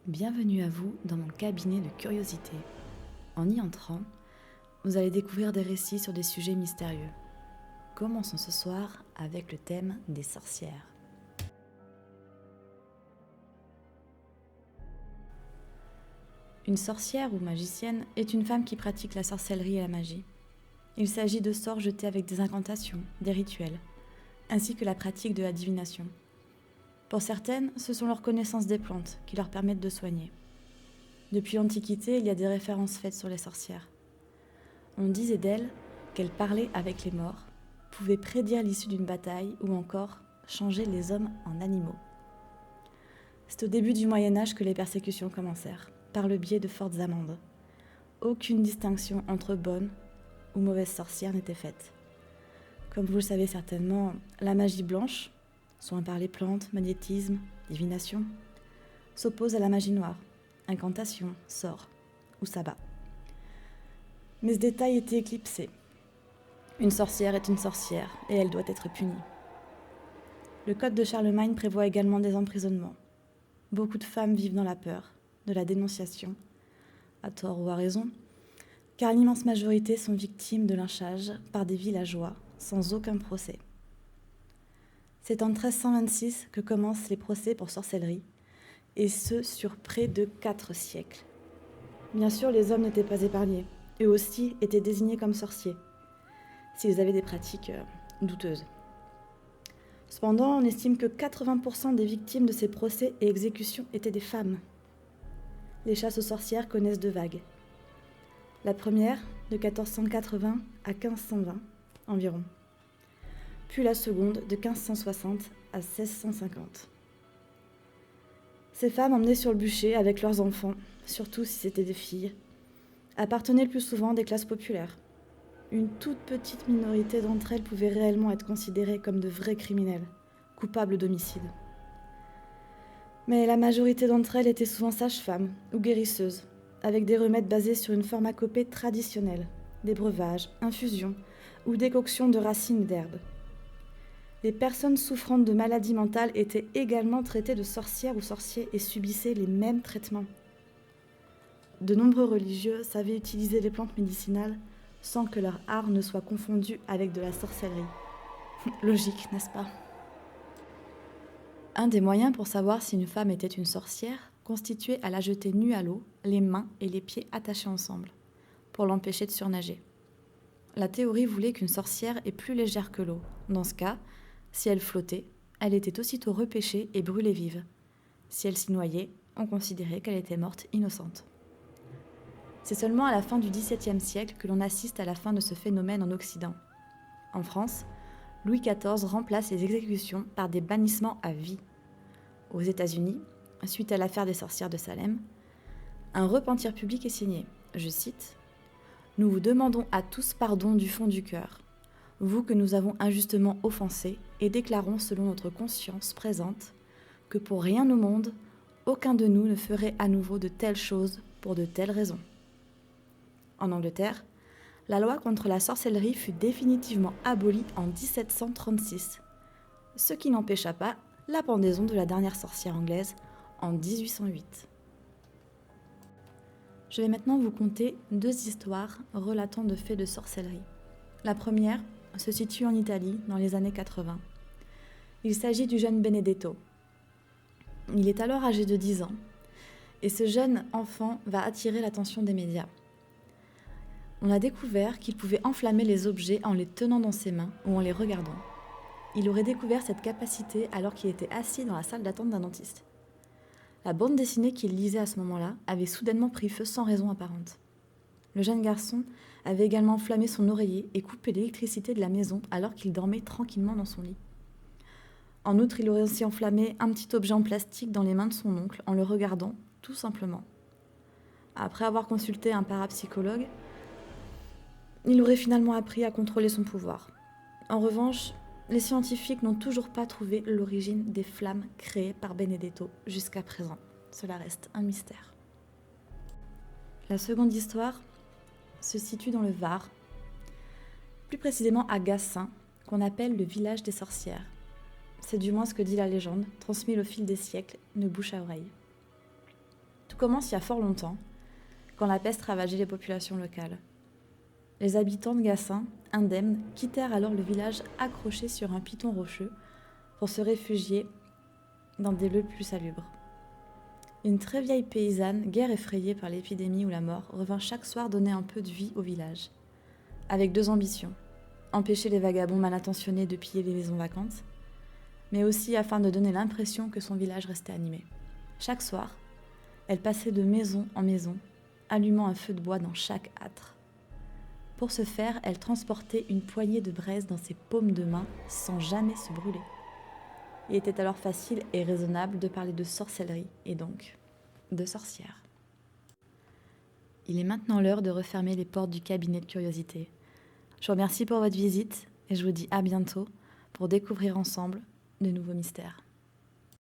Bienvenue à vous dans mon cabinet de curiosité. En y entrant, vous allez découvrir des récits sur des sujets mystérieux. Commençons ce soir avec le thème des sorcières. Une sorcière ou magicienne est une femme qui pratique la sorcellerie et la magie. Il s'agit de sorts jetés avec des incantations, des rituels, ainsi que la pratique de la divination. Pour certaines, ce sont leurs connaissances des plantes qui leur permettent de soigner. Depuis l'Antiquité, il y a des références faites sur les sorcières. On disait d'elles qu'elles parlaient avec les morts, pouvaient prédire l'issue d'une bataille ou encore changer les hommes en animaux. C'est au début du Moyen-Âge que les persécutions commencèrent, par le biais de fortes amendes. Aucune distinction entre bonnes ou mauvaises sorcières n'était faite. Comme vous le savez certainement, la magie blanche, soins par les plantes, magnétisme, divination, s'oppose à la magie noire, incantation, sort ou sabbat. Mais ce détail était éclipsé. Une sorcière est une sorcière et elle doit être punie. Le code de Charlemagne prévoit également des emprisonnements. Beaucoup de femmes vivent dans la peur, de la dénonciation, à tort ou à raison, car l'immense majorité sont victimes de lynchage par des villageois sans aucun procès. C'est en 1326 que commencent les procès pour sorcellerie, et ce sur près de 4 siècles. Bien sûr, les hommes n'étaient pas épargnés. Eux aussi étaient désignés comme sorciers, s'ils avaient des pratiques douteuses. Cependant, on estime que 80% des victimes de ces procès et exécutions étaient des femmes. Les chasses aux sorcières connaissent deux vagues. La première, de 1480 à 1520 environ, puis la seconde, de 1560 à 1650. Ces femmes emmenées sur le bûcher avec leurs enfants, surtout si c'était des filles, appartenaient le plus souvent des classes populaires. Une toute petite minorité d'entre elles pouvaient réellement être considérées comme de vrais criminels, coupables d'homicide. Mais la majorité d'entre elles étaient souvent sages-femmes ou guérisseuses, avec des remèdes basés sur une pharmacopée traditionnelle, des breuvages, infusions ou décoctions de racines d'herbes. Les personnes souffrant de maladies mentales étaient également traitées de sorcières ou sorciers et subissaient les mêmes traitements. De nombreux religieux savaient utiliser les plantes médicinales sans que leur art ne soit confondu avec de la sorcellerie. Logique, n'est-ce pas ? Un des moyens pour savoir si une femme était une sorcière consistait à la jeter nue à l'eau, les mains et les pieds attachés ensemble, pour l'empêcher de surnager. La théorie voulait qu'une sorcière est plus légère que l'eau. Dans ce cas, si elle flottait, elle était aussitôt repêchée et brûlée vive. Si elle s'y noyait, on considérait qu'elle était morte innocente. C'est seulement à la fin du XVIIe siècle que l'on assiste à la fin de ce phénomène en Occident. En France, Louis XIV remplace les exécutions par des bannissements à vie. Aux États-Unis, suite à l'affaire des sorcières de Salem, un repentir public est signé. Je cite : « Nous vous demandons à tous pardon du fond du cœur, vous que nous avons injustement offensés, et déclarons selon notre conscience présente que pour rien au monde, aucun de nous ne ferait à nouveau de telles choses pour de telles raisons. » En Angleterre, la loi contre la sorcellerie fut définitivement abolie en 1736, ce qui n'empêcha pas la pendaison de la dernière sorcière anglaise en 1808. Je vais maintenant vous conter 2 histoires relatant de faits de sorcellerie. La première se situe en Italie dans les années 80. Il s'agit du jeune Benedetto. Il est alors âgé de 10 ans et ce jeune enfant va attirer l'attention des médias. On a découvert qu'il pouvait enflammer les objets en les tenant dans ses mains ou en les regardant. Il aurait découvert cette capacité alors qu'il était assis dans la salle d'attente d'un dentiste. La bande dessinée qu'il lisait à ce moment-là avait soudainement pris feu sans raison apparente. Le jeune garçon avait également enflammé son oreiller et coupé l'électricité de la maison alors qu'il dormait tranquillement dans son lit. En outre, il aurait aussi enflammé un petit objet en plastique dans les mains de son oncle en le regardant, tout simplement. Après avoir consulté un parapsychologue, il aurait finalement appris à contrôler son pouvoir. En revanche, les scientifiques n'ont toujours pas trouvé l'origine des flammes créées par Benedetto jusqu'à présent. Cela reste un mystère. La seconde histoire se situe dans le Var, plus précisément à Gassin, qu'on appelle le village des sorcières. C'est du moins ce que dit la légende, transmise au fil des siècles, de bouche à oreille. commence il y a fort longtemps, quand la peste ravageait les populations locales. Les habitants de Gassin, indemnes, quittèrent alors le village accroché sur un piton rocheux pour se réfugier dans des lieux plus salubres. Une très vieille paysanne, guère effrayée par l'épidémie ou la mort, revint chaque soir donner un peu de vie au village, avec 2 ambitions: empêcher les vagabonds mal intentionnés de piller les maisons vacantes, mais aussi afin de donner l'impression que son village restait animé. Chaque soir, elle passait de maison en maison, allumant un feu de bois dans chaque âtre. Pour ce faire, elle transportait une poignée de braise dans ses paumes de main sans jamais se brûler. Il était alors facile et raisonnable de parler de sorcellerie et donc de sorcière. Il est maintenant l'heure de refermer les portes du cabinet de curiosité. Je vous remercie pour votre visite et je vous dis à bientôt pour découvrir ensemble de nouveaux mystères.